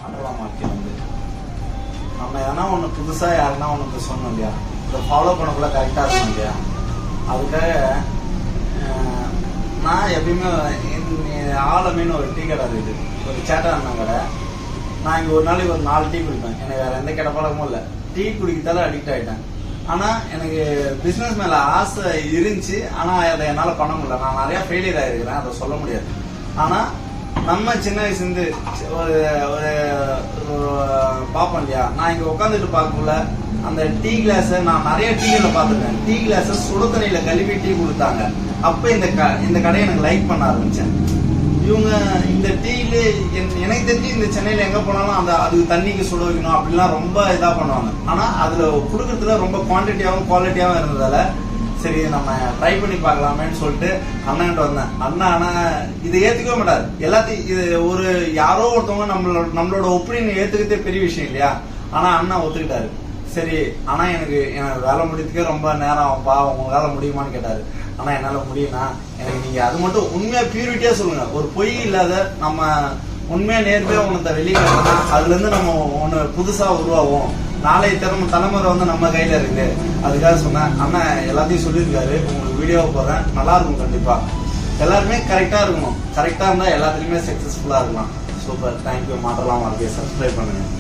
மாற்றலாம் வாழ்க்கை வந்து நம்ம எதனா ஒன்று புதுசாக யாருன்னா ஒன்று சொன்னோம் இல்லையா, இதை ஃபாலோ பண்ணக்குள்ள கரெக்டாக இருக்கணும் இல்லையா. அதுக்காக நான் எப்பயுமே ஆலமீன்னு ஒரு டீ கடை இருக்குது, ஒரு சேட்டா அண்ணன் கடை. நான் இங்கே ஒரு நாளைக்கு ஒரு 4 டீ குடிப்பேன். எனக்கு வேறு எந்த கெட்ட பழக்கமும் இல்லை. டீ குடிக்கிறதால அடிக்ட் ஆகிட்டேன். ஆனால் எனக்கு பிஸ்னஸ் மேலே ஆசை இருந்துச்சு, ஆனால் அதை என்னால் பண்ண முடியல. நான் நிறையா ஃபெயிலியர் ஆகிருக்கிறேன், அதை சொல்ல முடியாது. ஆனால் நம்ம சின்ன வயசுலேருந்து ஒரு ஒரு பார்ப்போம் இல்லையா. நான் இங்கே உட்காந்துட்டு பார்க்கக்குள்ள அந்த டீ கிளாஸை நான் நிறைய டீயில் பார்த்துருக்கேன். டீ கிளாஸை சுடு தண்ணியில் கழுவி டீ கொடுத்தாங்க. அப்போ இந்த கடையை எனக்கு லைக் பண்ண ஆரம்பித்தேன். இவங்க இந்த டீல எனக்கு தெரிஞ்சு இந்த சென்னையில் எங்கே போனாலும் அதுக்கு தண்ணிக்கு சுட வைக்கணும் அப்படிலாம் ரொம்ப இதாக பண்ணுவாங்க. ஆனால் அதில் கொடுக்குறதுல ரொம்ப குவான்டிட்டியாகவும் குவாலிட்டியாகவும் இருந்ததால சரி நம்ம ட்ரை பண்ணி பார்க்கலாமேன்னு சொல்லிட்டு அண்ணன்கிட்ட வந்தேன். ஆனால் இதை ஏற்றுக்கவே மாட்டார். எல்லாத்தையும் இது ஒரு யாரோ ஒருத்தவங்க நம்மளோட ஒப்பீனியன் ஏற்றுக்கிறதே பெரிய விஷயம் இல்லையா. ஆனால் அண்ணன் ஒத்துக்கிட்டாரு. சரி ஆனால் எனக்கு வேலை முடியறதுக்கே ரொம்ப நேரம் ஆகும்பா, உங்களால் முடியுமான்னு கேட்டார். ஆனால் என்னால் முடியும்னா எனக்கு நீங்கள் அது மட்டும் உண்மையாக பியூரிட்டியாக சொல்லுங்கள். ஒரு பொய் இல்லாத நம்ம உண்மையாக நேர்மையாக ஒன்று வெளியே காட்டினா அதுலேருந்து நம்ம ஒன்று புதுசாக உருவாகும். நாளைய தலைமுறை வந்து நம்ம கையில் இருக்குது. அதுக்காக சொன்னேன். அண்ணன் எல்லாத்தையும் சொல்லியிருக்காரு. உங்களுக்கு வீடியோவை போடுறேன், நல்லா இருக்கும். கண்டிப்பாக எல்லாருமே கரெக்டாக இருக்கணும். கரெக்டாக இருந்தால் எல்லாத்துலேயுமே சக்ஸஸ்ஃபுல்லாக இருக்கலாம். Super, thank you. மாற்றலாம் வாழ்க்கையை சப்ஸ்கிரைப் பண்ணுங்கள்.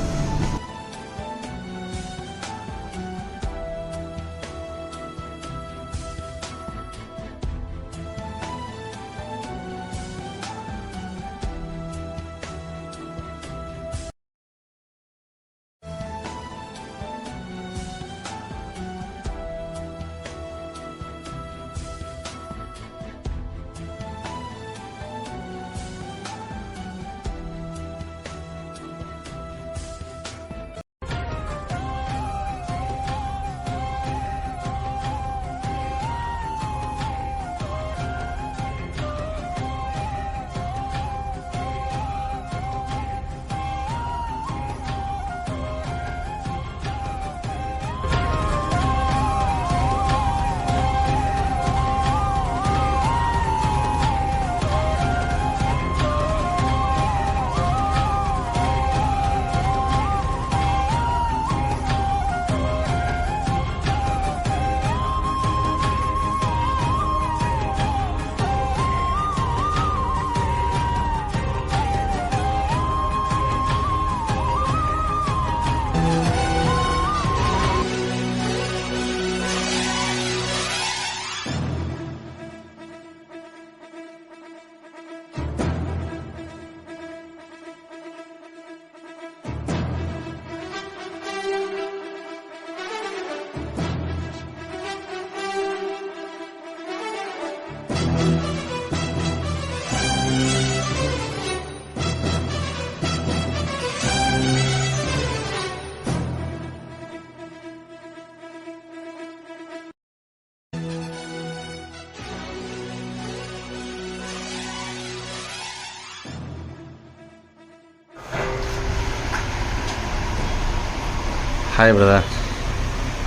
Hi brother.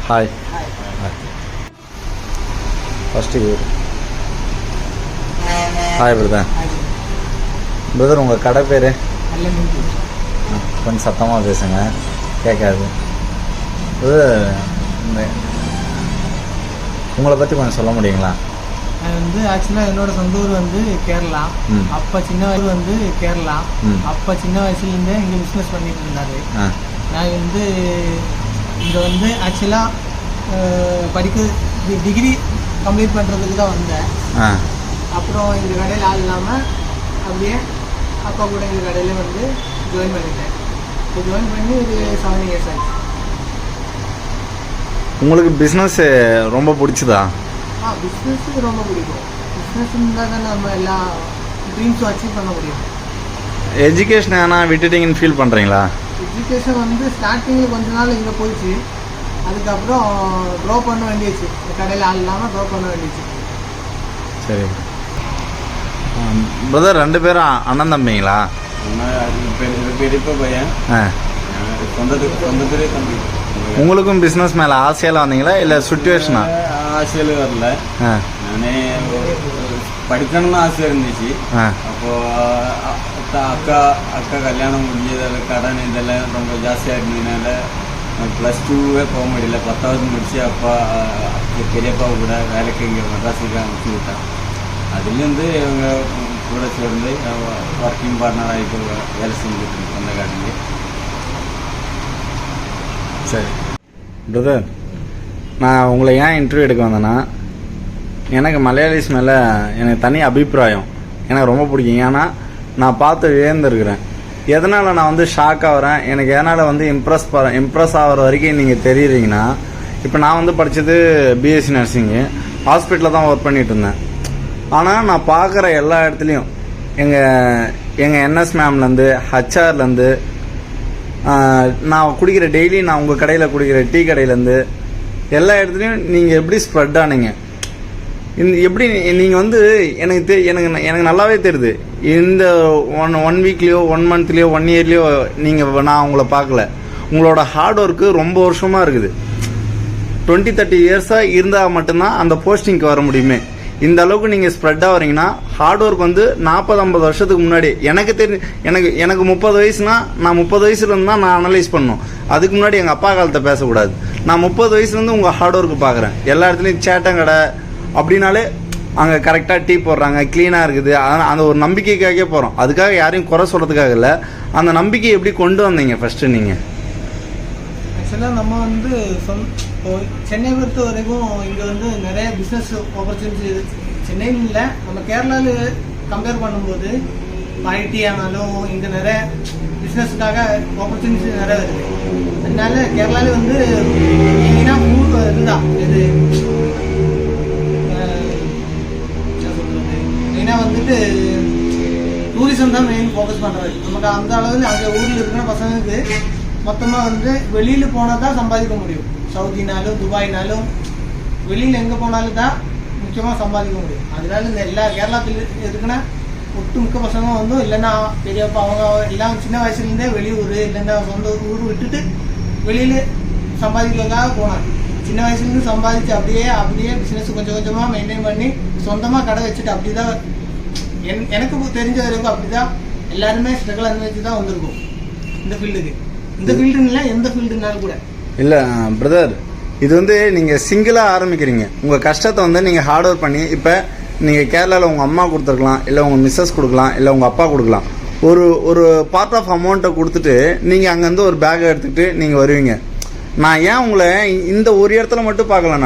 Hi. Hi. First good. Hi brother. Brother உங்கள் கடை பேர்? கொஞ்சம் சத்தமாக பேசுங்க, கேட்காது. உங்களை பற்றி கொஞ்சம் சொல்ல முடியுங்களா? வந்து ஆக்சுவலாக என்னோட சொந்த ஊர் வந்து கேரளா. அப்போ சின்ன வயசு வந்து கேரளா. அப்போ சின்ன வயசுலேருந்தே இங்கே பிஸ்னஸ் பண்ணிட்டு இருந்தாரு. நான் வந்து இங்கே வந்து ஆக்சுவலாக டிகிரி கம்ப்ளீட் பண்ணுறதுக்கு தான் வந்தேன். அப்புறம் இந்த கடையில் ஆள் இல்லாமல் அப்படியே அப்பா கூட இந்த கடையில் வந்து ஜாயின் பண்ணிட்டேன். இப்போ ஜாயின் பண்ணி ஒரு 7 years ஆச்சு. உங்களுக்கு பிஸ்னஸ் ரொம்ப பிடிச்சதா? பிஸ்னஸ் ரொம்ப பிடிக்கும். பிஸ்னஸ் இருந்தால் தான் நம்ம எல்லா ட்ரீம்ஸும் அச்சீவ் பண்ண முடியும். எஜுகேஷன் ஆனால் விட்டுட்டீங்கன்னு ஃபீல் பண்ணுறீங்களா? எஜுகேஷன் வந்து ஸ்டார்டிங்கில் கொஞ்ச நாள் இங்கே போயிடுச்சு. அதுக்கப்புறம் க்ரோ பண்ண வேண்டியச்சு. இந்த கடையில் ஆள் இல்லாமல் க்ரோ பண்ண வேண்டியச்சு. சரி பிரதர், 2 பேரும் அண்ணன் தம்பிங்களா? பெரியப்பா பையன், சொந்தத்திலே தம்பி. உங்களுக்கும் பிஸ்னஸ் மேலே ஆசையெல்லாம் வந்தீங்களா இல்லை சுச்சுவேஷனா? ஆசையில் வரல. நானே படிக்கணும்னு ஆசை இருந்துச்சு. அப்போ அக்கா கல்யாணம் முடிஞ்சதில் கடன் இதெல்லாம் ரொம்ப ஜாஸ்தியாக இருந்ததுனால +2 போக முடியல. 10வது முடிச்சு அப்பா பெரியப்பா கூட வேலைக்கு இங்கே மெட்ராஸுக்கு அனுப்பிச்சி விட்டேன். அதுலேருந்து இவங்க கூட சேர்ந்து ஒர்க்கிங் பார்ட்னராக இப்போ வேலை செஞ்சுட்டு இருக்கோம் அந்த கடைக்கு. சரி பிரதர், நான் உங்களை ஏன் இன்டர்வியூ எடுக்க வந்தேன்னா, எனக்கு மலையாளிஸ் மேலே எனக்கு தனி அபிப்பிராயம் எனக்கு ரொம்ப பிடிக்கும். ஏன்னா நான் பார்த்து வியந்திருக்கிறேன். எதனால் நான் வந்து ஷாக் ஆகிறேன், எனக்கு எதனால் வந்து இம்ப்ரெஸ் ஆகிற வரைக்கும் நீங்கள் தெரியுறீங்கன்னா, இப்போ நான் வந்து படித்தது பிஎஸ்சி நர்சிங்கு, ஹாஸ்பிட்டலில் தான் ஒர்க் பண்ணிகிட்டு இருந்தேன். ஆனால் நான் பார்க்குற எல்லா இடத்துலையும் எங்கள் என்எஸ் மேம்லேருந்து ஹச்ஆர்லேருந்து நான் குடிக்கிற டெய்லி நான் உங்கள் கடையில் குடிக்கிற டீ கடையிலேருந்து எல்லா இடத்துலையும் நீங்கள் எப்படி ஸ்ப்ரெட் ஆனீங்க, எப்படி நீங்கள் வந்து எனக்கு நல்லாவே தெரியுது. இந்த ஒன் வீக்லேயோ 1 மந்த்லேயோ 1 இயர்லேயோ நீங்கள் நான் உங்களை பார்க்கல. உங்களோட ஹார்ட் ஒர்க்கு ரொம்ப வருஷமாக இருக்குது. 20-30 இயர்ஸாக இருந்தால் மட்டும்தான் அந்த போஸ்டிங்க்கு வர முடியுமே. இந்த அளவுக்கு நீங்கள் ஸ்ப்ரெட் ஆகிறீங்கன்னா ஹார்ட் ஒர்க் வந்து 40-50 வருஷத்துக்கு முன்னாடி எனக்கு 30 வயசுனா நான் 30 வயசுலேருந்து தான் நான் அனலைஸ் பண்ணணும். அதுக்கு முன்னாடி எங்கள் அப்பா காலத்தை பேசக்கூடாது. நான் 30 வயசுலேருந்து உங்கள் ஹார்ட் ஒர்க்கு பார்க்குறேன். எல்லா இடத்துலையும் சேட்டங்கடை அப்படின்னாலே அங்கே கரெக்டாக டீ போடுறாங்க, க்ளீனாக இருக்குது. அந்த ஒரு நம்பிக்கைக்காகவே போகிறோம். அதுக்காக யாரையும் குறை சொல்கிறதுக்காக இல்லை. அந்த நம்பிக்கையை எப்படி கொண்டு வந்தீங்க ஃபஸ்ட்டு நீங்கள்? ஆக்சுவலாக நம்ம வந்து சென்னை பொறுத்த வரைக்கும் இங்கே வந்து நிறைய பிஸ்னஸ் ஆப்பர்ச்சுனிட்டி சென்னையில் இல்லை, நம்ம கேரளாவில் கம்பேர் பண்ணும்போது ஐடி ஆனாலும் இங்கே நிறைய பிஸ்னஸுக்காக ஆப்பர்ச்சுனிட்டி நிறைய இருக்குது. அதனால கேரளாவில் வந்து மெயினாக இதுதான் இது மெயினாக வந்துட்டு டூரிசம் தான் மெயின் ஃபோக்கஸ் பண்ணுறது. நமக்கு அந்த அளவில் அங்கே ஊரில் இருக்கிற பசங்களுக்கு மொத்தமாக வந்து வெளியில் போனால் தான் சம்பாதிக்க முடியும். சவுதினாலும் துபாய்னாலும் வெளியில் எங்கே போனாலும் தான் முக்கியமாக சம்பாதிக்க முடியும். அதனால இந்த எல்லா கேரளாத்தில் இருக்குன்னா ஒட்டுமிக்க பசங்க வந்து இல்லைன்னா பெரியப்பா அவங்க எல்லாம் சின்ன வயசுலேருந்தே வெளியூர் இல்லைன்னா சொந்த ஊர் விட்டுட்டு வெளியில் சம்பாதிக்கிறதுக்காக போனாங்க. சின்ன வயசுலேருந்து சம்பாதிச்சு அப்படியே பிஸ்னஸ் கொஞ்சம் கொஞ்சமாக மெயின்டைன் பண்ணி சொந்தமாக கடை வச்சுட்டு அப்படி தான் எனக்கு தெரிஞ்ச வரைக்கும் அப்படி தான் எல்லாருமே ஸ்ட்ரகிள் அனுபவிச்சு தான் வந்திருக்கும் இந்த ஃபீல்டுக்கு. இந்த ஃபீல்டுன்னு இல்லை, எந்த ஃபீல்டுனாலும் கூட இல்லை பிரதர், இது வந்து நீங்கள் சிங்கிளாக ஆரம்பிக்கிறீங்க. உங்கள் கஷ்டத்தை வந்து நீங்கள் ஹார்ட் ஒர்க் பண்ணி, இப்போ நீங்கள் கேரளாவில் உங்கள் அம்மா கொடுத்துருக்கலாம், இல்லை உங்கள் மிஸ்ஸஸ் கொடுக்கலாம், இல்லை உங்கள் அப்பா கொடுக்கலாம். ஒரு பார்ட் ஆஃப் அமௌண்ட்டை கொடுத்துட்டு நீங்கள் அங்கேருந்து ஒரு பேக்கை எடுத்துகிட்டு நீங்கள் வருவீங்க. நான் ஏன் உங்களை இந்த ஒரு இடத்துல மட்டும் பார்க்கல,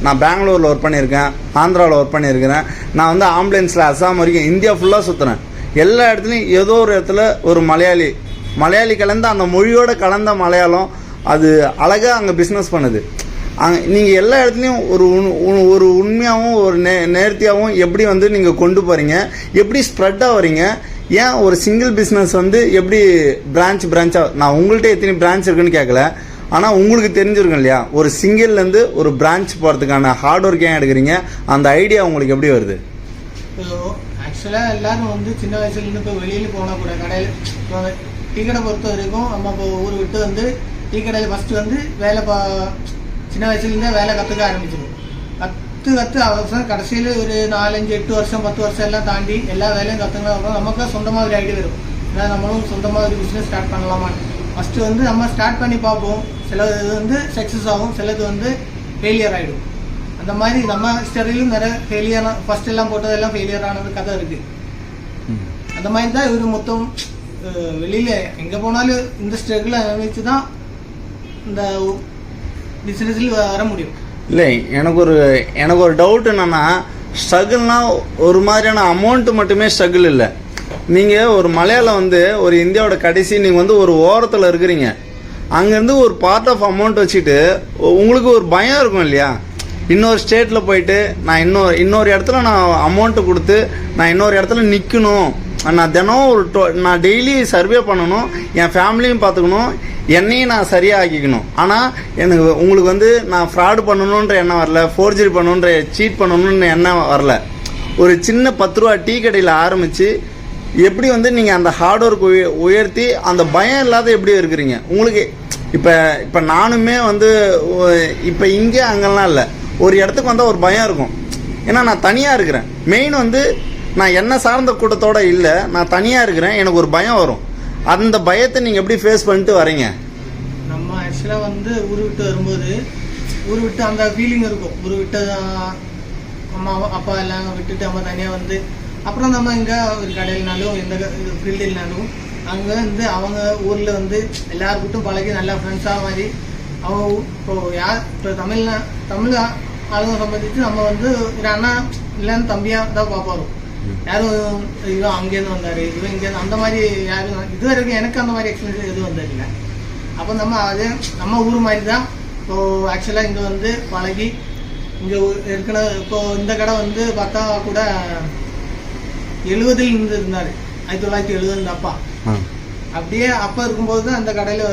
நான் பெங்களூரில் ஒர்க் பண்ணியிருக்கேன், ஆந்திராவில் ஒர்க் பண்ணியிருக்கிறேன். நான் வந்து ஆம்புலன்ஸில் அசாம் வரைக்கும் இந்தியா ஃபுல்லாக சுற்றுறேன். எல்லா இடத்துலையும் ஏதோ ஒரு இடத்துல ஒரு மலையாளி கலந்த அந்த மொழியோடு கலந்த மலையாளம் அது அழகாக அங்கே பிஸ்னஸ் பண்ணுது. நீங்கள் எல்லா இடத்துலையும் ஒரு உண்மையாகவும் ஒரு நேர்த்தியாகவும் எப்படி வந்து நீங்கள் கொண்டு போகிறீங்க, எப்படி ஸ்ப்ரெட் ஆகிறீங்க. ஏன் ஒரு சிங்கிள் பிஸ்னஸ் வந்து எப்படி பிரான்ச்சாக, நான் உங்கள்கிட்ட எத்தனை பிரான்ச் இருக்குன்னு கேட்கல, ஆனால் உங்களுக்கு தெரிஞ்சிருக்கும் இல்லையா, ஒரு சிங்கிள்லேருந்து ஒரு பிரான்ச் போகிறதுக்கான ஹார்ட் ஒர்க் ஏன் எடுக்கிறீங்க, அந்த ஐடியா உங்களுக்கு எப்படி வருது? ஆக்சுவலாக எல்லாரும் வந்து சின்ன வயசுலேருந்து இப்போ வெளியில் போனால் கூட கடையில் டீ கடை பொறுத்த வரைக்கும் நம்ம இப்போ ஊர் விட்டு வந்து டீ கடையில் ஃபஸ்ட்டு வந்து சின்ன வயசுலேருந்தே வேலை கற்றுக்க ஆரம்பிச்சிடும். கற்று அவசரம் கடைசியில் ஒரு 4-5-8 வருஷம் 10 வருஷம் எல்லாம் தாண்டி எல்லா வேலையும் கற்றுக்கினா நமக்கு சொந்தமாக ஒரு ஐடியா வரும். ஏன்னா நம்மளும் சொந்தமாக ஒரு பிஸ்னஸ் ஸ்டார்ட் பண்ணலாமான்னு ஃபஸ்ட்டு வந்து நம்ம ஸ்டார்ட் பண்ணி பார்ப்போம். சிலது வந்து சக்ஸஸ் ஆகும், சிலது வந்து ஃபெயிலியர் ஆகிடும். அந்த மாதிரி நம்ம ஸ்டடியிலும் நிறைய ஃபெயிலியர் ஃபஸ்ட் எல்லாம் போட்டதெல்லாம் ஃபெயிலியர் ஆனது கதை இருக்குது. அந்த மாதிரி தான் இவர் மொத்தம் வெளியில் எங்கே போனாலும் இந்த ஸ்ட்ரகிள் அனுபவிச்சு தான் இந்த பிஸ்னஸில் வர முடியும். இல்லை, எனக்கு ஒரு டவுட் என்னென்னா, ஸ்ட்ரகிள்னா ஒரு மாதிரியான அமௌண்ட்டு மட்டுமே ஸ்ட்ரகிள் இல்லை. நீங்கள் ஒரு மலையாளம் வந்து ஒரு இந்தியாவோட கடைசி நீங்கள் வந்து ஒரு ஓரத்தில் இருக்கிறீங்க. அங்கேருந்து ஒரு பார்ட் ஆஃப் அமௌண்ட் வச்சுட்டு உங்களுக்கு ஒரு பயம் இருக்கும் இல்லையா, இன்னொரு ஸ்டேட்டில் போயிட்டு நான் இன்னொரு இடத்துல நான் அமௌண்ட்டு கொடுத்து நான் இன்னொரு இடத்துல நிற்கணும், நான் தினம் நான் டெய்லி சர்வே பண்ணணும், என் ஃபேமிலியும் பார்த்துக்கணும், என்னையும் நான் சரியாக ஆக்கிக்கணும். ஆனால் உங்களுக்கு வந்து நான் ஃப்ராடு பண்ணணுன்ற எண்ணம் வரல, ஃபோர்ஜரி பண்ணணுன்ற சீட் பண்ணணுன்ற எண்ணம் வரல. ஒரு சின்ன 10 ரூபா டீ கடையில் ஆரம்பித்து எப்படி வந்து நீங்கள் அந்த ஹார்ட் ஒர்க் உயர்த்தி அந்த பயம் இல்லாத எப்படி இருக்கிறீங்க உங்களுக்கு. இப்போ நானுமே வந்து இப்போ இங்கே அங்கெல்லாம் இல்லை, ஒரு இடத்துக்கு வந்தால் ஒரு பயம் இருக்கும். ஏன்னா நான் தனியாக இருக்கிறேன். மெயின் வந்து நான் என்ன சார்ந்த கூட்டத்தோட இல்லை, நான் தனியாக இருக்கிறேன், எனக்கு ஒரு பயம் வரும். அந்த பயத்தை நீங்கள் எப்படி ஃபேஸ் பண்ணிட்டு வரீங்க? நம்ம ஆக்சுவலாக வந்து ஊர் விட்டு வரும்போது ஊர் விட்டு அந்த ஃபீலிங் இருக்கும். ஊர் விட்டு அம்மா அப்பா எல்லாம் விட்டுட்டு நம்ம தனியாக வந்து அப்புறம் நம்ம இங்கே ஒரு கடையிலனாலும் எந்த ஃபீல்டுனாலும் அங்கே வந்து அவங்க ஊரில் வந்து எல்லாருக்கிட்டும் பழகி நல்லா ஃப்ரெண்ட்ஸாக மாதிரி அவங்க இப்போ இப்போ தமிழ் ஆளுங்க சம்பந்திச்சு நம்ம வந்து ஒரு அண்ணா இல்லைன்னு தம்பியாக தான் பார்ப்பாரு. யாரும் இவன் அங்கேருந்து வந்தார், இவன் இங்கேருந்து அந்த மாதிரி யாரும் இது வரைக்கும் எனக்கு அந்த மாதிரி எக்ஸ்பீரியன்ஸ் எதுவும் வந்ததில்லை. அப்போ நம்ம அது நம்ம ஊர் மாதிரி தான் இப்போ ஆக்சுவலாக இங்கே வந்து பழகி இங்கே இருக்கிற இப்போ இந்த கடை வந்து பார்த்தா கூட 70 இருந்தார், 1970 அப்பா. அப்படியே அப்பா இருக்கும்போது தான் அந்த கடையில்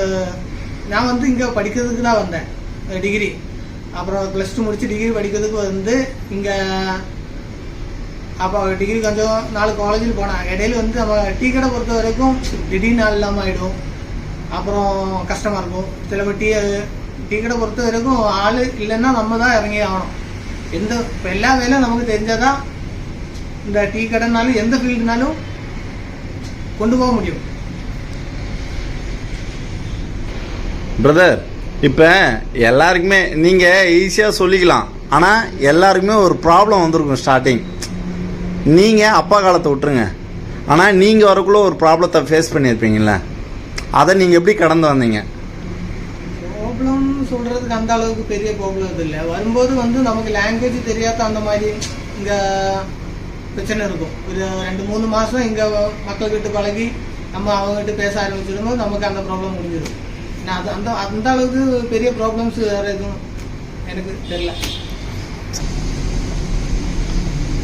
நான் வந்து இங்கே படிக்கிறதுக்கு தான் வந்தேன், டிகிரி. அப்புறம் +2 முடிச்சு டிகிரி படிக்கிறதுக்கு வந்து இங்கே அப்போ டிகிரி கொஞ்சம் நாலு காலேஜில் போனேன். இடையில வந்து நம்ம டீ கடை பொறுத்த வரைக்கும் திடீர்னு நாள் இல்லாமல் ஆகிடும், அப்புறம் கஷ்டமாக இருக்கும். சில டீ கடை பொறுத்த வரைக்கும் ஆள் இல்லைன்னா நம்ம தான் இறங்கி ஆகணும். இப்போ எல்லா வேலையும் நமக்கு தெரிஞ்சாதான் இந்த டீ கடைனாலும் எந்த ஃபீல்டுனாலும் கொண்டு போக முடியும். பிரதர், இப்போ எல்லாருக்குமே நீங்கள் ஈஸியாக சொல்லிக்கலாம், ஆனால் எல்லாருக்குமே ஒரு ப்ராப்ளம் வந்திருக்கும் ஸ்டார்டிங். நீங்கள் அப்பா காலத்தை விட்டுருங்க, ஆனால் நீங்கள் வரக்குள்ள ஒரு ப்ராப்ளத்தை ஃபேஸ் பண்ணியிருப்பீங்கள, அதை நீங்கள் எப்படி கடந்து வந்தீங்க? ப்ராப்ளம் சொல்கிறதுக்கு அந்த அளவுக்கு பெரிய ப்ராப்ளம் இல்லை. வரும்போது வந்து நமக்கு லாங்குவேஜ் தெரியாத அந்த மாதிரி இங்கே பிரச்சனை இருக்கும். ஒரு 2-3 மாதம் இங்கே மக்கள்கிட்ட பழகி நம்ம அவங்ககிட்ட பேச ஆரம்பிச்சிடும்போது நமக்கு அந்த ப்ராப்ளம் முடிஞ்சிடும். அது அந்த அளவுக்கு பெரிய ப்ராப்ளம்ஸ் வேறு எதுவும் எனக்கு தெரியல.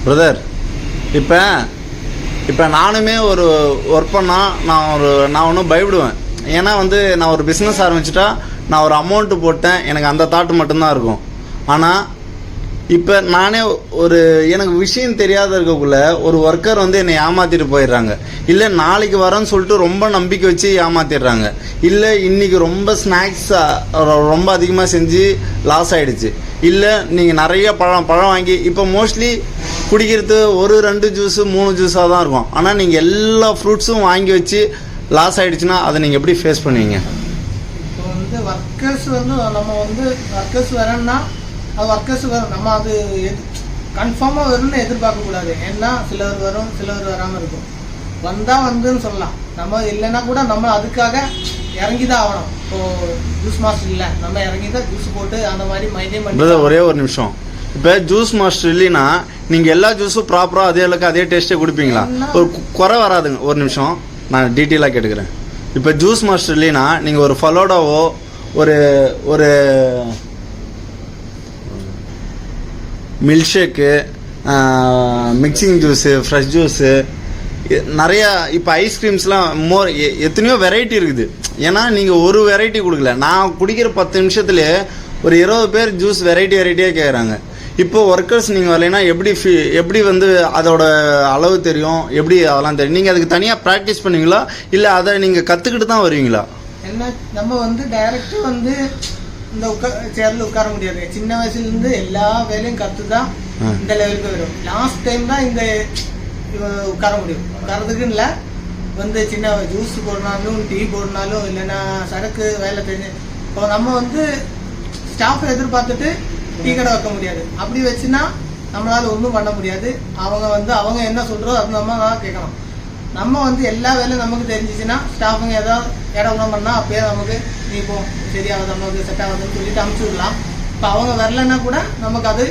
பிரதர், இப்போ நானுமே ஒரு ஒர்க் பண்ணால் நான் ஒன்றும் பயப்படுவேன். ஏன்னா வந்து நான் ஒரு பிஸ்னஸ் ஆரம்பிச்சிட்டா நான் ஒரு அமௌண்ட்டு போட்டேன், எனக்கு அந்த தாட்டு மட்டும்தான் இருக்கும். ஆனால் இப்போ நானே எனக்கு விஷயம் தெரியாத இருக்கக்குள்ள ஒரு ஒர்க்கர் வந்து என்னை ஏமாற்றிட்டு போயிடுறாங்க. இல்லை நாளைக்கு வரேன்னு சொல்லிட்டு ரொம்ப நம்பிக்கை வச்சு ஏமாற்றிடுறாங்க. இல்லை இன்றைக்கி ரொம்ப ஸ்நாக்ஸ் ரொம்ப அதிகமாக செஞ்சு லாஸ் ஆகிடுச்சு. இல்லை நீங்கள் நிறைய பழம் வாங்கி இப்போ மோஸ்ட்லி குடிக்கிறது 1-2 ஜூஸு 3 ஜூஸாக தான் இருக்கும். ஆனால் நீங்கள் எல்லா ஃப்ரூட்ஸும் வாங்கி வச்சு லாஸ் ஆகிடுச்சுன்னா அதை நீங்கள் எப்படி ஃபேஸ் பண்ணுவீங்க? இப்போ வந்து ஒர்க்கர்ஸ் வந்து நம்ம வந்து ஒர்க்கர்ஸ் வரேன்னா அது ஒர்க்கர்ஸ் வரும், நம்ம அது கன்ஃபார்மாக வரும்னு எதிர்பார்க்கக்கூடாது. ஏன்னா சிலர் வரும், சிலர் வராமல் இருக்கும். வந்தால் வந்துன்னு சொல்லலாம், நம்ம இல்லைன்னா கூட நம்ம அதுக்காக இறங்கி தான் ஆகணும். இப்போது ஜூஸ் மாஸ்டர் இல்லை, நம்ம இறங்கி தான் ஜூஸ் போட்டு அந்த மாதிரி மைண்டைன் பண்ணி. ஒரே ஒரு நிமிஷம், இப்போ ஜூஸ் மாஸ்டர் இல்லைன்னா நீங்கள் எல்லா ஜூஸும் ப்ராப்பராக அதே அளவுக்கு அதே டேஸ்ட்டே கொடுப்பீங்களா? ஒரு குறை வராதுங்க. ஒரு நிமிஷம், நான் டீட்டெயிலாக கேட்டுக்கிறேன். இப்போ ஜூஸ் மாஸ்டர் இல்லைன்னா நீங்கள் ஒரு ஃபலோடாவோ ஒரு milk shake, mixing juice, fresh juice, நிறையா இப்போ ஐஸ்கிரீம்ஸ்லாம் எத்தனையோ வெரைட்டி இருக்குது. ஏன்னா நீங்கள் ஒரு வெரைட்டி கொடுக்கல, நான் குடிக்கிற 10 நிமிஷத்துலேயே ஒரு 20 பேர் ஜூஸ் வெரைட்டியாக கேட்குறாங்க. இப்போ ஒர்க்கர்ஸ் நீங்கள் வரலைன்னா எப்படி வந்து அதோட அளவு தெரியும், எப்படி அதெல்லாம் தெரியும்? நீங்கள் அதுக்கு தனியாக ப்ராக்டிஸ் பண்ணுவீங்களா, இல்லை அதை நீங்கள் கற்றுக்கிட்டு தான் வருவீங்களா? என்ன நம்ம வந்து டைரக்டாக வந்து இந்த சேர்ல உட்கார முடியாது. சின்ன வயசுலேருந்து எல்லா வேலையும் கற்று தான் இந்த லெவலுக்கு வரும். லாஸ்ட் டைம் தான் இந்த உட்கார முடியும். உட்காரதுக்கு இல்லை, வந்து சின்ன ஜூஸ் போடனாலும் டீ போடனாலும் இல்லைன்னா சரக்கு வேலை தெரிஞ்சு இப்போ நம்ம வந்து ஸ்டாஃப் எதிர்பார்த்துட்டு டீ கடை வைக்க முடியாது. அப்படி வச்சுன்னா நம்மளால ஒன்றும் பண்ண முடியாது. அவங்க என்ன சொல்கிறோம் அது நம்ம தான் கேட்கணும். நம்ம வந்து எல்லா வேலையும் நமக்கு தெரிஞ்சிச்சுன்னா ஸ்டாஃபுங்க ஏதாவது இடம் பண்ணால் அப்பயே நமக்கு நீ இப்போ சரியாகுது, நமக்கு செட் ஆகுதுன்னு சொல்லிட்டு அமுச்சு விடலாம். இப்போ அவங்க வரலன்னா கூட நமக்கு அது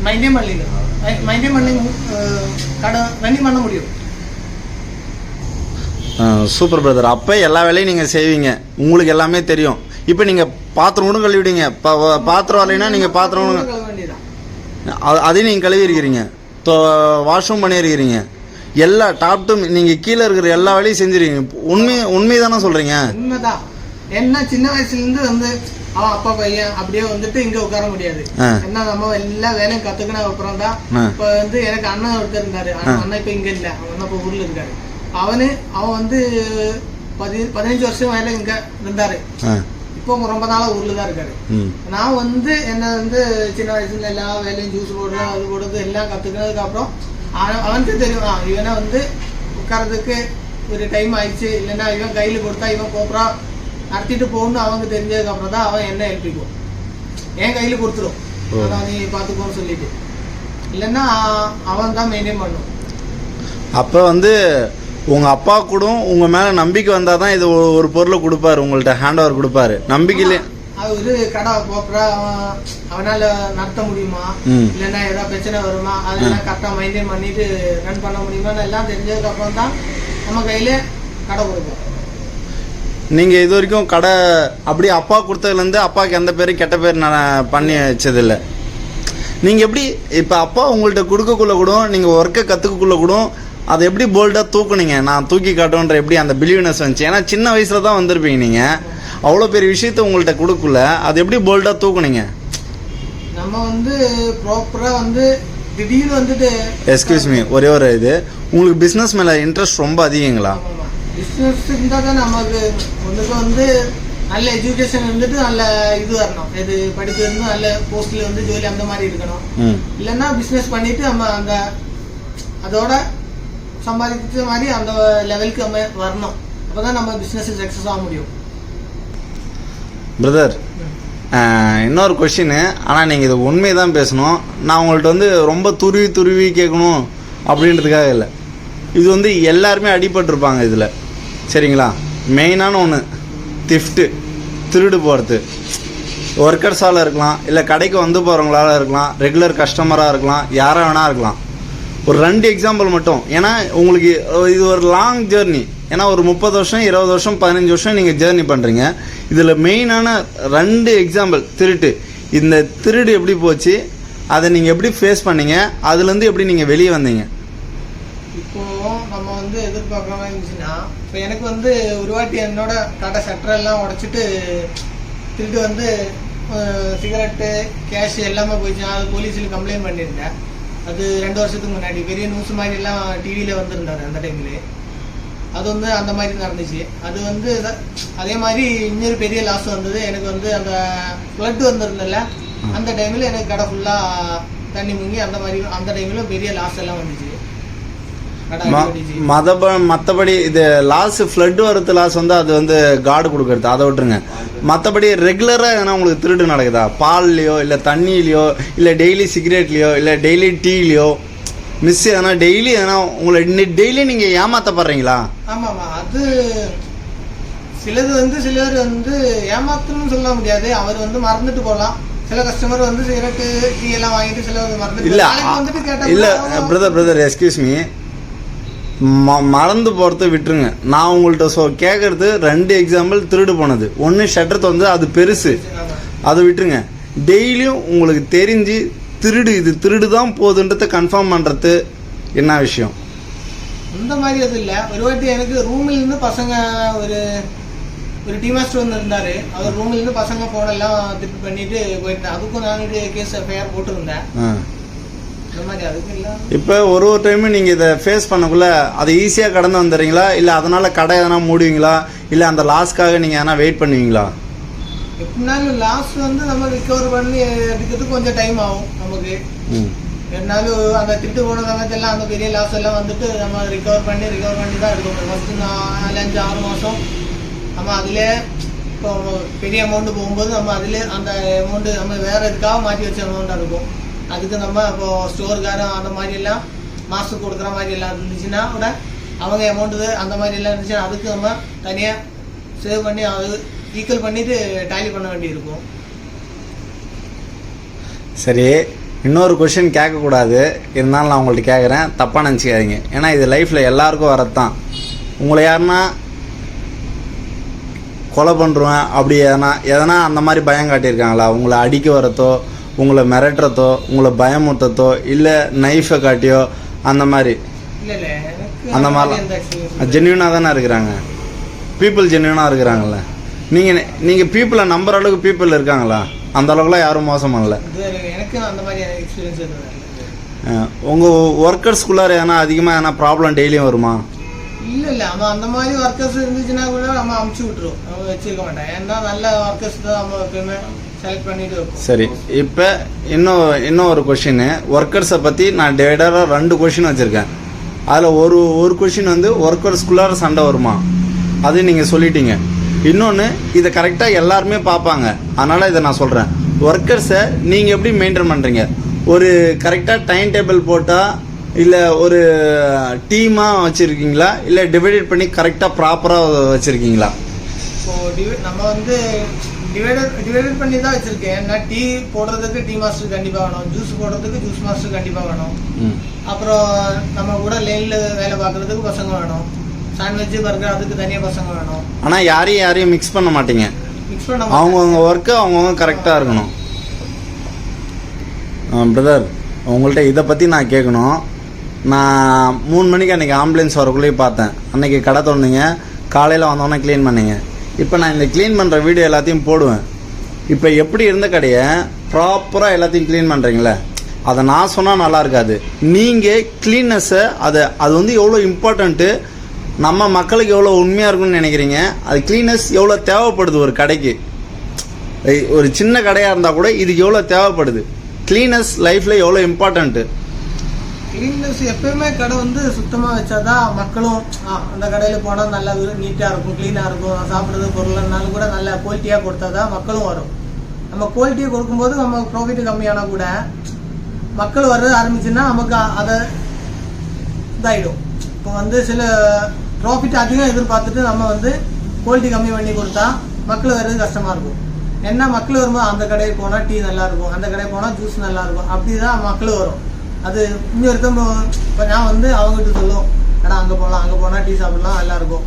மைண்டைன் பண்ணி கடை ரன்னிங் பண்ண முடியும். Super brother. அப்போ எல்லா வேலையும் நீங்கள் செய்வீங்க, உங்களுக்கு எல்லாமே தெரியும். இப்போ நீங்கள் பாத்திரம் கூட கழுவிடுங்க. பாத்திரம் வரலைன்னா நீங்கள் பாத்திரம் கழுவ வேண்டியதான், அதையும் நீங்கள் கழுவி இருக்கிறீங்க, வாஷ்ரூம் பண்ணியிருக்கிறீங்க, எல்லா டாப் டு நீங்கள் கீழே இருக்கிற எல்லா வேலையும் செஞ்சிருக்கீங்க. உண்மை தானே சொல்கிறீங்க? உண்மைதான். என்ன சின்ன வயசுலேருந்து வந்து அவன் அப்பா பையன் அப்படியே வந்துட்டு இங்கே உட்கார முடியாது. என்ன நம்ம எல்லா வேலையும் கற்றுக்கின அப்புறம் தான். இப்போ வந்து எனக்கு அண்ணன் ஒருத்தர் இருந்தாரு. அண்ணன் இப்போ இங்கே இல்லை, அவன் இப்போ ஊரில் இருக்காரு. அவன் வந்து 15 வருஷம் வேலை இங்கே இருந்தாரு. இப்போ ரொம்ப நாளாக ஊரில் தான் இருக்காரு. நான் வந்து என்ன வந்து சின்ன வயசுல எல்லா வேலையும் ஜூஸ் போடுறது அது போடுறது எல்லாம் கற்றுக்கினதுக்கு அப்புறம் அவனுக்கு தெரியும் இவனை வந்து உட்காரதுக்கு ஒரு டைம் ஆயிடுச்சு, இல்லைன்னா இவன் கையில் கொடுத்தா இவன் ப்ராப்பரா நடத்திட்டு போகணும்னு அவங்க தெரிஞ்சதுக்கு அப்புறம் தான் அவன் என்ன எழுப்பிக்கும், என் கையில் கொடுத்துரும் அதான் நீ பார்த்துக்கோன்னு சொல்லிட்டு, இல்லைன்னா அவன் தான் மெயின்டைன் பண்ணும். அப்போ வந்து உங்கள் அப்பா கூட உங்கள் மேலே நம்பிக்கை வந்தால் தான் இது ஒரு பொருளை கொடுப்பாரு, உங்கள்கிட்ட ஹேண்ட் ஓவர் கொடுப்பாரு. நம்பிக்கையிலே அவரு கடை போக்குறா அவனால நடத்த முடியுமா, இல்லைன்னா ஏதாவது பிரச்சனை வருமா, அதெல்லாம் கரெக்டாக மெயின்டைன் பண்ணிட்டு ரன் பண்ண முடியுமான்னு எல்லாம் தெரிஞ்சதுக்கு அப்புறம் தான் நம்ம கையில கடை கொடுப்போம். நீங்கள் இது வரைக்கும் கடை அப்படி அப்பா கொடுத்ததுலேருந்து அப்பாவுக்கு எந்த பேரும் கெட்ட பேர் நான் பண்ணி வச்சதில்லை. நீங்கள் எப்படி இப்போ அப்பா உங்கள்கிட்ட கொடுக்கக்குள்ள கூட நீங்கள் ஒர்க்கை கற்றுக்கக்குள்ள கூட அதை எப்படி போல்டாக தூக்குனீங்க, நான் தூக்கி காட்டுன்ற எப்படி அந்த பிலீவ்னஸ் வந்துச்சு? ஏன்னா சின்ன வயசில் தான் வந்திருப்பீங்க நீங்கள், அவ்வளோ பெரிய விஷயத்த உங்கள்கிட்ட கொடுக்கல, அது எப்படி போல்டாக தூக்குனீங்க? நம்ம வந்து ப்ராப்பராக வந்து திடீர்னு வந்துட்டு எஸ்கியூஸ் மீ, ஒரே ஒரு இது, உங்களுக்கு பிஸ்னஸ் மேலே இன்ட்ரெஸ்ட் ரொம்ப அதிகங்களா? பிஸ்னஸ் இருந்தால் தான் நமக்கு ஒன்றுக்கு வந்து நல்ல எஜுகேஷன் இருந்துட்டு நல்ல இது வரணும், இது படிப்பு இருந்து நல்ல போஸ்ட்ல வந்து ஜோலி அந்த மாதிரி இருக்கணும். இல்லைன்னா பிஸ்னஸ் பண்ணிட்டு நம்ம அந்த அதோட சம்பாதிச்ச மாதிரி அந்த லெவலுக்கு நம்ம வரணும், அப்போதான் நம்ம பிஸ்னஸ் சக்ஸஸ் ஆக முடியும். பிரதர், இன்னொரு கொஷின், ஆனால் நீங்கள் இது உண்மையை தான் பேசணும். நான் உங்கள்கிட்ட வந்து ரொம்ப துருவி கேட்கணும் அப்படின்றதுக்காக இல்லை, இது வந்து எல்லாருமே அடிபட்டிருப்பாங்க இதில், சரிங்களா? மெயினான ஒன்று திஃப்ட்டு, திருடு போகிறது. ஒர்க்கர்ஸால் இருக்கலாம், இல்லை கடைக்கு வந்து போகிறவங்களால இருக்கலாம், ரெகுலர் கஸ்டமராக இருக்கலாம், யாராக வேணா இருக்கலாம். ஒரு 2 எக்ஸாம்பிள் மட்டும், ஏன்னா உங்களுக்கு இது ஒரு லாங் ஜேர்னி, ஏன்னா ஒரு 30 வருஷம் 20 வருஷம் 15 வருஷம் நீங்கள் ஜேர்னி பண்ணுறீங்க. இதில் மெயினான 2 எக்ஸாம்பிள் திருட்டு. இந்த திருடு எப்படி போச்சு, அதை நீங்கள் எப்படி ஃபேஸ் பண்ணீங்க, அதுலேருந்து எப்படி நீங்கள் வெளியே வந்தீங்க? இப்போ நம்ம வந்து எதிர்பார்க்குற மாதிரி இருந்துச்சுன்னா, இப்போ எனக்கு வந்து ஒரு வாட்டி என்னோட கடை ஷட்டரெல்லாம் உடைச்சிட்டு திருட்டு வந்து சிகரெட்டு கேஷ் எல்லாமே போயிடுச்சு. அது போலீஸில் கம்ப்ளைண்ட் பண்ணியிருந்தேன். அது 2 வருஷத்துக்கு முன்னாடி பெரிய நியூஸ் மாதிரி எல்லாம் டிவியில் வந்திருந்தாரு அந்த டைம்ல. அது வந்து அந்த மாதிரி நடந்துச்சு. அது வந்து அதே மாதிரி இன்னொரு பெரிய லாஸ் வந்தது எனக்கு வந்து அந்த ஃப்ளட் வந்திருந்தல, அந்த டைமில் எனக்கு கடை ஃபுல்லாக தண்ணி முங்கி அந்த மாதிரி அந்த டைமில் பெரிய லாஸ் எல்லாம் வந்துச்சு. மற்றபடி இது லாஸ் ஃப்ளட் வரது லாஸ் வந்து அது வந்து கார்டு கொடுக்கறது, அதை விட்டுருங்க. மற்றபடி ரெகுலராக எதனா உங்களுக்கு திருடு நடக்குதா? பால்லையோ இல்லை தண்ணியிலையோ இல்லை டெய்லி சிகரெட்லையோ இல்லை டெய்லி டீலையோ மிஸ் எதனா டெய்லி எதனா உங்களை டெய்லி நீங்கள் ஏமாற்றப்படுறீங்களா? ஆமாம்மா, அது சிலது வந்து சிலர் வந்து ஏமாத்தணும்னு சொல்ல முடியாது, அவர் வந்து மறந்துட்டு போகலாம். சில கஸ்டமர் வந்து சிகரெட்டு டீ எல்லாம் வாங்கிட்டு சிலர் மறந்துட்டு இல்லை பிரதர் எஸ்கியூஸ் மீ, மறந்து போகிறத விட்டுருங்க. நான் உங்கள்கிட்ட கேட்குறது 2 எக்ஸாம்பிள் திருடு போனது. ஒன்று ஷட்டர் வந்து அது பெருசு, அதை விட்டுருங்க. டெய்லியும் உங்களுக்கு தெரிஞ்சு இது திருடு தான் போகுதுன்றத கன்ஃபார்ம் பண்ணுறது என்ன விஷயம்? இந்த மாதிரி அது இல்லை. ஒரு வாட்டி எனக்கு ரூமில் இருந்து பசங்க ஒரு டீ மாஸ்டர் வந்து இருந்தார். அவர் ரூமில் இருந்து பசங்க ஃபோனெல்லாம் திருப்பி பண்ணிட்டு போயிருந்தேன். அதுக்கும் நான் கேஸ் எஃப்ஐஆர் போட்டிருந்தேன். இப்போ ஒரு டைமும் நீங்கள் இதை ஃபேஸ் பண்ணக்குள்ள அதை ஈஸியாக கடந்து வந்துடுறீங்களா, இல்லை அதனால் கடை எதனா மூடுவீங்களா, இல்லை அந்த லாஸ்க்காக நீங்கள் எதனா வெயிட் பண்ணுவீங்களா? எப்படினாலும் லாஸ் வந்து நம்ம ரிகவர் பண்ணி எடுக்கிறதுக்கு கொஞ்சம் டைம் ஆகும் நமக்கு. எப்படினாலும் அந்த திட்டு போன சமயத்தெல்லாம் அந்த பெரிய லாஸ் எல்லாம் வந்துட்டு நம்ம ரிகவர் பண்ணி தான் எடுக்கணும். ஃபஸ்ட்டு 4-5-6 மாதம் நம்ம அதிலே இப்போ பெரிய அமௌண்ட்டு போகும்போது நம்ம அதிலே அந்த அமௌண்ட்டு நம்ம வேறு எதுக்காக மாற்றி வச்ச அமௌண்ட்டாக இருக்கும். அதுக்கு நம்ம இப்போ ஸ்டோருக்காரன் அந்த மாதிரி எல்லாம் மாதத்துக்கு கொடுக்குற மாதிரி எல்லாம் இருந்துச்சுன்னா கூட அவங்க அமௌண்ட்டு அந்த மாதிரி எல்லாம் இருந்துச்சுன்னா அதுக்கு நம்ம தனியாக சேவ் பண்ணி அது ஈக்குவல் பண்ணிட்டு டேலி பண்ண வேண்டியிருக்கும். சரி, இன்னொரு கொஷின் கேட்கக்கூடாது, இருந்தாலும் நான் உங்கள்கிட்ட கேட்குறேன், தப்பாக நினச்சிக்காதீங்க. ஏன்னா இது லைஃப்பில் எல்லாருக்கும் வரது தான். உங்களை யாருன்னா கொலை பண்ணுருவேன் அப்படி எதனா அந்த மாதிரி பயம் காட்டியிருக்காங்களா? உங்களை அடிக்க வரத்தோ, உங்களை மிரட்டுறதோ, உங்களை பயமுறுத்தோ, இல்லை நைஃபை காட்டியோ அந்த மாதிரி? அந்த மாதிரிலாம் ஜென்யூனாக தானே இருக்கிறாங்க. பீப்புள் ஜென்யூனாக இருக்கிறாங்கள. நீங்கள் பீப்புளை நம்புற அளவுக்கு பீப்புள் இருக்காங்களா? அந்த அளவுக்குலாம் யாரும் மோசம் பண்ணல. உங்கள் ஒர்க்கர்ஸ்குள்ளார எதனா அதிகமாக எதனா ப்ராப்ளம் டெய்லியும் வருமா? இல்ல அவன் அந்த மாதிரி ஒர்க்கர்ஸ் இருந்துச்சுன்னா கூட நம்ம அமுச்சு விட்டுருவோம், நம்ம வச்சிருக்க மாட்டேன். ஏன்னா நல்ல ஒர்க்கர்ஸ் தான் நம்ம எப்பயுமே செலக்ட் பண்ணிட்டு வைப்போம். சரி, இப்போ இன்னும் ஒரு கொஷின், ஒர்க்கர்ஸை பற்றி நான் டிவைடராக 2 கொஷின் வச்சுருக்கேன். அதில் ஒரு கொஷின் வந்து ஒர்க்கர்ஸ்குள்ளார சண்டை வருமா, அது நீங்கள் சொல்லிட்டீங்க. இன்னொன்று, இதை கரெக்டாக எல்லாருமே பார்ப்பாங்க, அதனால் இதை நான் சொல்கிறேன். ஒர்க்கர்ஸை நீங்கள் எப்படி மெயின்டைன் பண்ணுறீங்க? ஒரு கரெக்டாக டைம் டேபிள் போட்டால், இல்லை ஒரு டீமாக வச்சுருக்கீங்களா, இல்லை டிவைடட் பண்ணி கரெக்டாக ப்ராப்பராக வச்சுருக்கீங்களா? இப்போ நம்ம வந்து டிவைடட் பண்ணி தான் வச்சிருக்கேன். ஏன்னா டீ போடுறதுக்கு டீ மாஸ்டர் கண்டிப்பாக வேணும், ஜூஸ் போடுறதுக்கு ஜூஸ் மாஸ்டர் கண்டிப்பாக வேணும், அப்புறம் நம்ம கூட லேனில் வேலை பார்க்குறதுக்கு பசங்க வேணும், சாண்ட்விட்ச் பர்கர் அதுக்கு தனியாக பசங்க வேணும். ஆனால் யாரையும் மிக்ஸ் பண்ண மாட்டீங்க, மிக்ஸ் பண்ண அவங்கவுங்க ஒர்க்கு அவங்கவுங்க கரெக்டாக இருக்கணும். பிரதர், உங்கள்கிட்ட இதை பற்றி நான் கேட்கணும். நான் 3 மணிக்கு அன்றைக்கி ஆம்புலன்ஸ் வரக்குள்ளேயே பார்த்தேன். அன்றைக்கி கடை திறந்தீங்க, காலையில் வந்தோடனே க்ளீன் பண்ணீங்க. இப்போ நான் இந்த க்ளீன் பண்ணுற வீடியோ எல்லாத்தையும் போடுவேன். இப்போ எப்படி இருந்த கடையை ப்ராப்பராக எல்லாத்தையும் க்ளீன் பண்ணுறீங்களே, அதை நான் சொன்னால் நல்லா இருக்காது. நீங்கள் க்ளீன்னஸை அது வந்து எவ்வளோ இம்பார்ட்டண்ட்டு, நம்ம மக்களுக்கு எவ்வளோ உண்மையாக இருக்குன்னு நினைக்கிறீங்க, அது க்ளீனஸ் எவ்வளோ தேவைப்படுது ஒரு கடைக்கு. ஒரு சின்ன கடையாக இருந்தால் கூட இதுக்கு எவ்வளோ தேவைப்படுது, க்ளீனஸ் லைஃப்பில் எவ்வளோ இம்பார்ட்டண்ட்டு. கிளீன்னஸ் எப்பயுமே கடை வந்து சுத்தமாக வச்சாதான் மக்களும் அந்த கடையில் போனால் நல்லா நீட்டாக இருக்கும், க்ளீனாக இருக்கும், சாப்பிட்றது பொருள்னாலும் கூட நல்ல குவாலிட்டியாக கொடுத்தா தான் மக்களும் வரும். நம்ம குவாலிட்டியை கொடுக்கும்போது நம்ம ப்ராஃபிட் கம்மியானால் கூட மக்கள் வர ஆரம்பிச்சுன்னா நமக்கு அதை இதாகிடும். இப்போ வந்து சில ப்ராஃபிட் அதிகம் எதிர்பார்த்துட்டு நம்ம வந்து குவாலிட்டி கம்மி பண்ணி கொடுத்தா மக்கள் வர்றது கஷ்டமாக இருக்கும். ஏன்னா மக்கள் வரும்போது அந்த கடைக்கு போனால் டீ நல்லாயிருக்கும், அந்த கடைக்கு போனால் ஜூஸ் நல்லாயிருக்கும், அப்படி தான் மக்கள் வரும். அது இன்னொருத்தம் இப்போ நான் வந்து அவங்ககிட்ட சொல்லுவோம், கடை அங்கே போனால் டீ சாப்பிடலாம் நல்லாயிருக்கும்,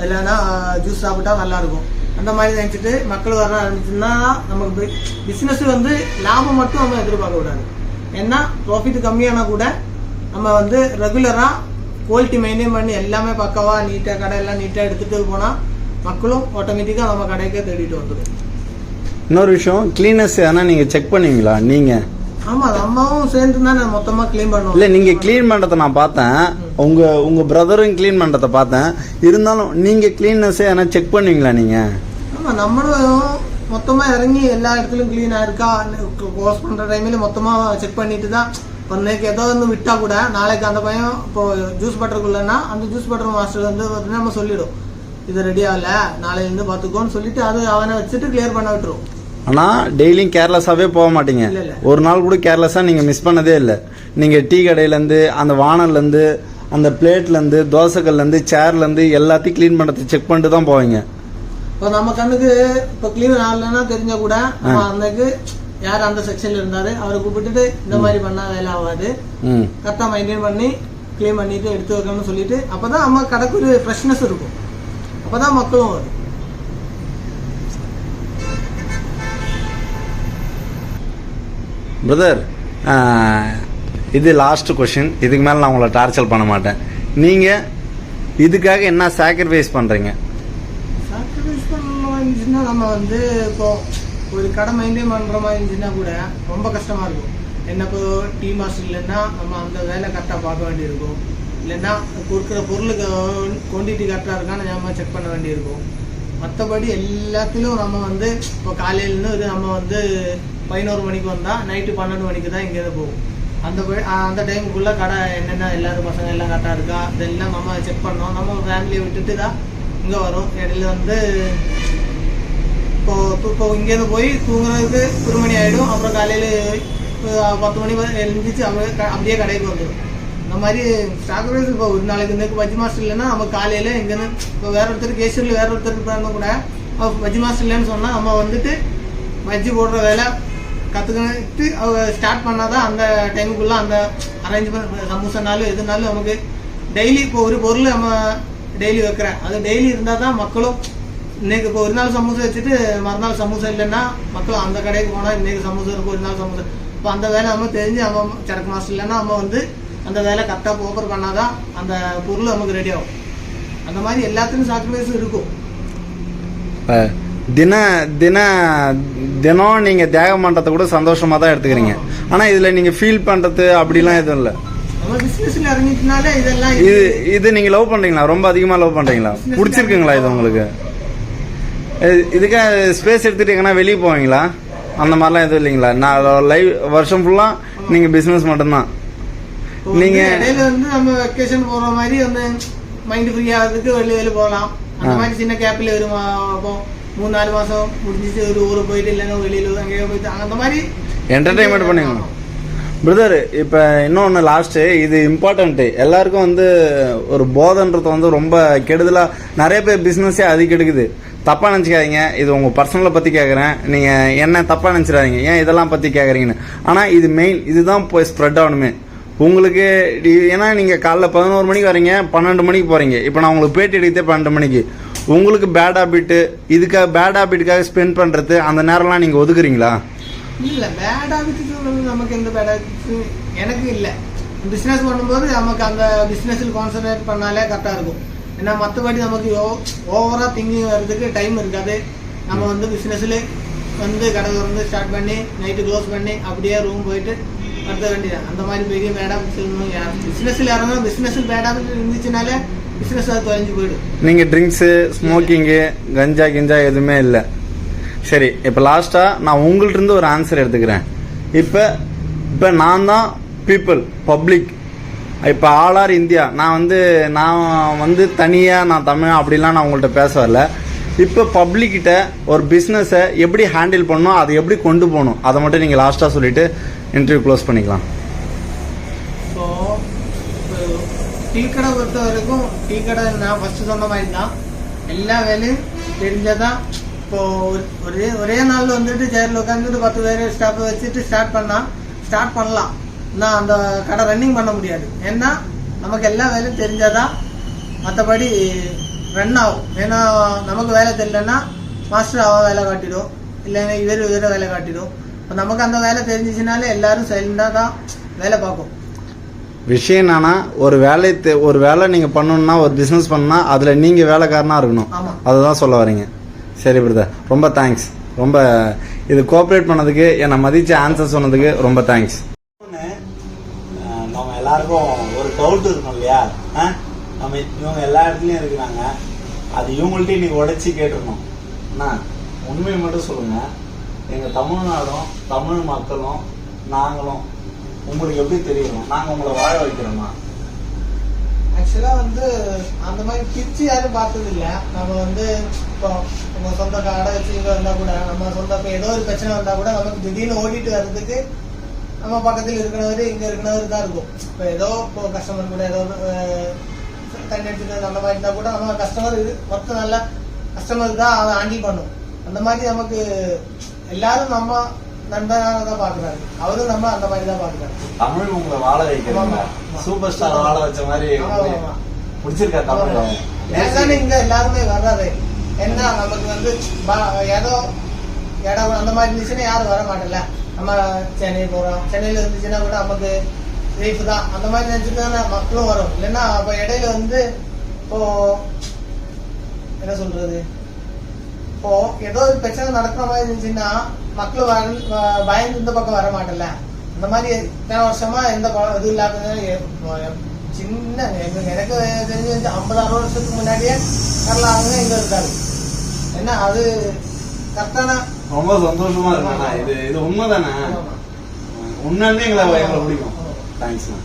இல்லைன்னா ஜூஸ் சாப்பிட்டா நல்லாயிருக்கும். அந்த மாதிரி நினச்சிட்டு மக்கள் வர ஆரம்பிச்சுன்னா நமக்கு பிஸ்னஸ் வந்து லாபம் மட்டும் நம்ம எதிர்பார்க்க கூடாது. ஏன்னா ப்ராஃபிட் கம்மியானால் கூட நம்ம வந்து ரெகுலராக குவாலிட்டி மெயின்டைன் பண்ணி எல்லாமே பக்காவாக நீட்டாக கடையெல்லாம் நீட்டாக எடுத்துகிட்டு போனால் மக்களும் ஆட்டோமேட்டிக்காக நம்ம கடைக்கே தேடிட்டு வந்துடும். இன்னொரு விஷயம், க்ளீனஸ் ஆனால் நீங்கள் செக் பண்ணுவீங்களா? நீங்கள் ஆமாம், அம்மாவும் சேர்ந்து தான் நான் மொத்தமாக க்ளீன் பண்ணுவோம். இல்லை, நீங்கள் க்ளீன் பண்ணுறதை நான் பார்த்தேன், உங்கள் பிரதரும் க்ளீன் பண்ணுறதை பார்த்தேன். இருந்தாலும் நீங்கள் க்ளீன்னஸே ஆனால் செக் பண்ணுவீங்களா நீங்கள்? ஆமாம், நம்மளும் மொத்தமாக இறங்கி எல்லா இடத்துலையும் க்ளீனாக இருக்கா, க்ளோஸ் பண்ணுற டைமில் மொத்தமாக செக் பண்ணிட்டு தான். இப்போ இன்னைக்கு ஏதோ வந்து விட்டால் கூட நாளைக்கு அந்த பையன் இப்போ ஜூஸ் பட்டருக்குள்ளேன்னா அந்த ஜூஸ் பட்டர் மாஸ்டர் வந்து பார்த்தீங்கன்னா நம்ம சொல்லிவிடும், இது ரெடி ஆகலை நாளையிலேருந்து பார்த்துக்கோன்னு சொல்லிட்டு அது அவனை வச்சுட்டு கிளியர் பண்ண விட்டுரும். ஆனால் டெய்லியும் கேர்லெஸ்ஸாகவே போக மாட்டீங்க. ஒரு நாள் கூட கேர்லெஸ்ஸாக நீங்கள் மிஸ் பண்ணதே இல்லை. நீங்கள் டீ கடையிலேருந்து, அந்த வானல்லேருந்து, அந்த பிளேட்லேருந்து, தோசைகள்லேருந்து, சேர்லேருந்து எல்லாத்தையும் க்ளீன் பண்ணுறது செக் பண்ணிட்டு தான் போவீங்க. இப்போ நம்ம கண்ணுக்கு இப்போ க்ளீன் ஆகலைன்னா தெரிஞ்சால் கூட நம்ம அன்னைக்கு யார் அந்த செக்ஷனில் இருந்தாரு அவரை கூப்பிட்டுட்டு இந்த மாதிரி பண்ணால் வேலை ஆகாது, கரெக்டாக மெயின்டைன் பண்ணி க்ளீன் பண்ணிட்டு எடுத்து வைக்கணும்னு சொல்லிட்டு அப்போ தான் நம்ம கடைக்கு ஒரு ஃப்ரெஷ்னஸ் இருக்கும், அப்போ தான் மக்களும் வரும். பிரதர், இது லாஸ்ட் கொஷின், இதுக்கு மேலே நான் உங்களை டார்ச்சர் பண்ண மாட்டேன். நீங்கள் இதுக்காக என்ன சாக்ரிஃபைஸ் பண்ணுறீங்க? சாக்ரிஃபைஸ் பண்ண இருந்துச்சுன்னா நம்ம வந்து இப்போ ஒரு கடை மெயின்டைன் பண்ணுற மாதிரி இருந்துச்சுன்னா கூட ரொம்ப கஷ்டமாக இருக்கும். என்ன இப்போ டீ மாஸ்டர் இல்லைன்னா நம்ம அந்த வேலை கரெக்டாக பார்க்க வேண்டியிருக்கும், இல்லைன்னா கொடுக்குற பொருளுக்கு குவான்டிட்டி கரெக்டாக இருக்கான்னு நம்ம செக் பண்ண வேண்டியிருக்கும். மற்றபடி எல்லாத்திலும் நம்ம வந்து இப்போ காலையிலேருந்து இது நம்ம வந்து 11 மணிக்கு வந்தால் நைட்டு 12 மணிக்கு தான் இங்கேருந்து போகும். அந்த டைமுக்குள்ளே கடை என்னென்ன எல்லாரும் பசங்க எல்லாம் கரெக்டாக இருக்கா இதெல்லாம் நம்ம செக் பண்ணோம். நம்ம ஃபேமிலியை விட்டுட்டு தான் இங்கே வரும். இடையில வந்து இப்போ இங்கேருந்து போய் தூங்குறதுக்கு 1 மணி ஆகிடும். அப்புறம் காலையில் 10 மணி எழுந்திரிச்சு அப்படியே கடைக்கு வந்துடும். இந்த மாதிரி சாக்ரிஃபைஸ் இப்போ ஒரு நாளைக்கு இந்த பஜ்ஜி மாஸ்டர் இல்லைன்னா நம்ம காலையில் இங்கேருந்து இப்போ வேற ஒருத்தர் கேஷூரில் வேற ஒருத்தர் இருப்பாங்க கூட பஜ்ஜி மாஸ்டர் இல்லைன்னு சொன்னால் நம்ம வந்துட்டு பஜ்ஜி போடுற வேலை கற்றுக்கிட்டு அவங்க ஸ்டார்ட் பண்ணால் தான் அந்த டைமுக்குள்ளே அந்த அரேஞ்ச்மெண்ட் சமோசானாலும் எதுனாலும் நமக்கு டெய்லி இப்போ ஒரு பொருள் நம்ம டெய்லி வைக்கிறேன், அது டெய்லி இருந்தால் தான் மக்களும் இன்னைக்கு இப்போ ஒரு நாள் சமோசா வச்சுட்டு மறுநாள் சமோசா இல்லைன்னா மக்களும் அந்த கடைக்கு போனால் இன்னைக்கு சமோசா இருக்கும், ஒரு நாள் சமோசா. இப்போ அந்த வேலை நம்ம தெரிஞ்சு நம்ம சரக்கு மாஸ்டர் இல்லைன்னா நம்ம வந்து அந்த வேலை கரெக்டாக ப்ராப்பர் பண்ணாதான் அந்த பொருள் நமக்கு ரெடி ஆகும். அந்த மாதிரி எல்லாத்துக்கும் சாக்ரிஃபைஸ் இருக்கும். தினம் நீங்கள் தியாகம் பண்ணுறத கூட சந்தோஷமாக தான் எடுத்துக்கிறீங்க. ஆனால் இதில் நீங்கள் ஃபீல் பண்ணுறது அப்படிலாம் எதுவும் இல்லை. நம்ம பிசினஸ்ல இறங்கிட்டனால இதெல்லாம் இது நீங்க லவ் பண்றீங்களா? ரொம்ப அதிகமா லவ் பண்றீங்களா? பிடிச்சிருக்குங்களா இது உங்களுக்கு? இதுக்காக ஸ்பேஸ் எடுத்துட்டீங்கன்னா வெளியே போவீங்களா? அந்த மாதிரிலாம் எதுவும் இல்லைங்களா? நான் லைவ் வருஷம் ஃபுல்லா நீங்க பிசினஸ் மட்டும்தான். நீங்க இடையில வந்து நம்ம வெக்கேஷன் போற மாதிரி வந்து மைண்ட் ஃப்ரீ ஆகிறதுக்கு வெளியில போகலாம். அந்த மாதிரி சின்ன கேப்ல ஒரு 3-4 மாசம் முடிஞ்சிச்சு ஒரு ஊருக்கு போயிட்டு இல்லைன்னா வெளியில அங்கேயோ போயிட்டு அந்த மாதிரி என்டர்டைன்மெண்ட் பண்ணுவீங்க. பிரதர், இப்போ இன்னொன்று லாஸ்ட்டு, இது இம்பார்ட்டண்ட்டு. எல்லாருக்கும் வந்து ஒரு போதைன்றது வந்து ரொம்ப கெடுதலாக நிறைய பேர் பிஸ்னஸே அது கெடுக்குது. தப்பாக நினச்சிக்காதீங்க. இது உங்கள் பர்சனலை பற்றி கேட்குறேன். நீங்கள் என்ன தப்பாக நினச்சிடாதீங்க, ஏன் இதெல்லாம் பற்றி கேட்குறீங்கன்னு. ஆனால் இது மெயின், இதுதான் போய் ஸ்ப்ரெட் ஆகணுமே உங்களுக்கு. ஏன்னா நீங்கள் காலைல 11 மணிக்கு வரீங்க, 12 மணிக்கு போகிறீங்க. இப்போ நான் உங்களுக்கு பேட்டி எடுத்தே 12 மணிக்கு. உங்களுக்கு பேட் ஹாபிட்டு, இதுக்காக பேட் ஹாபிட்டுக்காக ஸ்பெண்ட் பண்ணுறது அந்த நேரம்லாம் நீங்கள் ஒதுக்குறீங்களா? இல்ல பேட் ஹாபிட்ஸ் நமக்கு எந்த பேட் ஹாபிட்ஸ் எனக்கு இல்ல. பிசினஸ் பண்ணும்போது நமக்கு அந்த பிசினஸ்ல கான்சென்ட்ரேட் பண்ணாலே கரெக்டா இருக்கும். ஏன்னா மற்றபடி நமக்கு ஓவரா திங்கிங் வர்றதுக்கு டைம் இருக்காது. நம்ம வந்து பிசினஸ்ல வந்து கடை திறந்து ஸ்டார்ட் பண்ணி நைட்டு க்ளோஸ் பண்ணி அப்படியே ரூம் போயிட்டு நடத்த வேண்டியது. அந்த மாதிரி பெரிய பேட் ஹாபிட்ஸ் பிசினஸ்ல இறங்க பிசினஸ்ல பேட் ஹாபிட் இருந்துச்சுனாலே பிசினஸ் அது தொலைஞ்சு போயிடும். நீங்க ட்ரிங்க்ஸு, ஸ்மோக்கிங்கு, கஞ்சா கிஞ்சா எதுவுமே இல்லை. சரி, இப்போ லாஸ்ட்டாக நான் உங்கள்கிட்ட இருந்து ஒரு ஆன்சர் எடுத்துக்கிறேன். இப்போ நான் தான் பீப்புள், பப்ளிக், இப்போ ஆல் ஆர் இந்தியா. நான் வந்து தனியாக நான் தமிழ் அப்படிலாம் நான் உங்கள்கிட்ட பேச வரல. இப்போ பப்ளிக்கிட்ட ஒரு பிஸ்னஸை எப்படி ஹேண்டில் பண்ணணும், அதை எப்படி கொண்டு போகணும், அதை மட்டும் நீங்கள் லாஸ்ட்டாக சொல்லிவிட்டு இன்டர்வியூ க்ளோஸ் பண்ணிக்கலாம். ஸோ டீ கடை பொறுத்த வரைக்கும் டீ கடை நான் ஃபஸ்ட்டு சொன்ன மாதிரி தான் எல்லா வேலையும் தெரிஞ்சதான். இப்போ ஒரே நாள் வந்துட்டு சேர்ல உட்காந்துட்டு 10 பேர் ஸ்டாஃப் வச்சுட்டு ஸ்டார்ட் பண்ணலாம். நான் அந்த கடை ரன்னிங் பண்ண முடியாது. ஏன்னா நமக்கு எல்லா வேலையும் தெரிஞ்சாதான் மற்றபடி ரன் ஆகும். ஏன்னா நமக்கு வேலை தெரியலன்னா மாஸ்டர் அவன் வேலை காட்டிடும், இல்லைன்னா இவர் வேலை காட்டிடும். இப்போ நமக்கு அந்த வேலை தெரிஞ்சிச்சுனாலே எல்லாரும் சைலண்டாக தான் வேலை பார்க்கும். விஷயம் என்னன்னா, ஒரு வேலை நீங்கள் பண்ணணும்னா, ஒரு பிஸ்னஸ் பண்ணணும்னா அதில் நீங்கள் வேலைக்காரனாக இருக்கணும். அதுதான் சொல்ல வரீங்க. சரி பிரதர், ரொம்ப தேங்க்ஸ். ரொம்ப இது கோஆப்ரேட் பண்ணதுக்கு, என்னை மதிச்சு ஆன்சர் சொன்னதுக்கு ரொம்ப தேங்க்ஸ். நம்ம எல்லாருக்கும் ஒரு டவுட் இருக்கும் இல்லையா? நம்ம இவங்க எல்லா இடத்துலையும் இருக்கிறாங்க, அது இவங்கள்ட்டையும் நீங்க உடைச்சி கேட்டுருக்கணும். அண்ணா, உண்மையை மட்டும் சொல்லுங்க. எங்க தமிழ்நாடும் தமிழ் மக்களும் நாங்களும் உங்களுக்கு எப்படி தெரியணும்? நாங்க உங்களை வாழ வைக்கிறோமா? ஆக்சுவலா வந்து அந்த மாதிரி பிரிச்சு யாரும் பார்த்தது இல்லை. நம்ம வந்து இப்போ உங்க சொந்த கடை வச்சு இங்க வந்தா கூட, நம்ம சொந்த ஏதோ ஒரு பிரச்சனை வந்தா கூட நமக்கு திடீர்னு ஓடிட்டு வர்றதுக்கு நம்ம பக்கத்தில் இருக்கிறவர் இங்க இருக்கிறவர் தான் இருக்கும். இப்போ ஏதோ இப்போ கஸ்டமர் கூட ஏதோ தண்ணி எடுத்துட்டு அந்த மாதிரி இருந்தா கூட நம்ம கஸ்டமர் மொத்தம் நல்ல கஸ்டமர் தான் அதை ஹேண்டில் பண்ணும். அந்த மாதிரி நமக்கு எல்லாரும் நம்ம நண்பனாக தான் பாக்குறாரு, அவரும் நம்ம அந்த மாதிரி தான் பாக்குறாரு. தமிழ் உங்களை வாழ வைக்கிறாங்க, சூப்பர் ஸ்டார் வாழ வச்ச மாதிரி பிடிச்சிருக்கா தமிழ்? இங்க எல்லாருமே வர்றாரு. என்ன நமக்கு வந்து ஏதோ இடம் அந்த மாதிரி இருந்துச்சுன்னா யாரும் வர மாட்டேன்ல. நம்ம சென்னை போறோம், சென்னையில இருந்துச்சுன்னா கூட நமக்கு லைஃப் தான் அந்த மாதிரி நினைச்சுட்டு மக்களும் வரும். இல்லைன்னா அப்ப இடையில வந்து இப்போ என்ன சொல்றது, இப்போ ஏதோ ஒரு பிரச்சனை நடக்கிற மாதிரி இருந்துச்சுன்னா மக்கள் பயந்து இந்த பக்கம் வர மாட்டேன்ல. அந்த மாதிரி இத்தனை வருஷமா எந்த இது இல்லாத சின்ன எனக்கு தெரிஞ்சு 50-60 வருஷத்துக்கு முன்னாடியே வரலாங்க இங்க இருக்காரு. என்ன அது கரெக்டான ரொம்ப சந்தோஷமா இருக்கு. இது உண்மைதானே? உண்மையிலே எங்களை பிடிக்கும். தேங்க்ஸ்ண்ணா.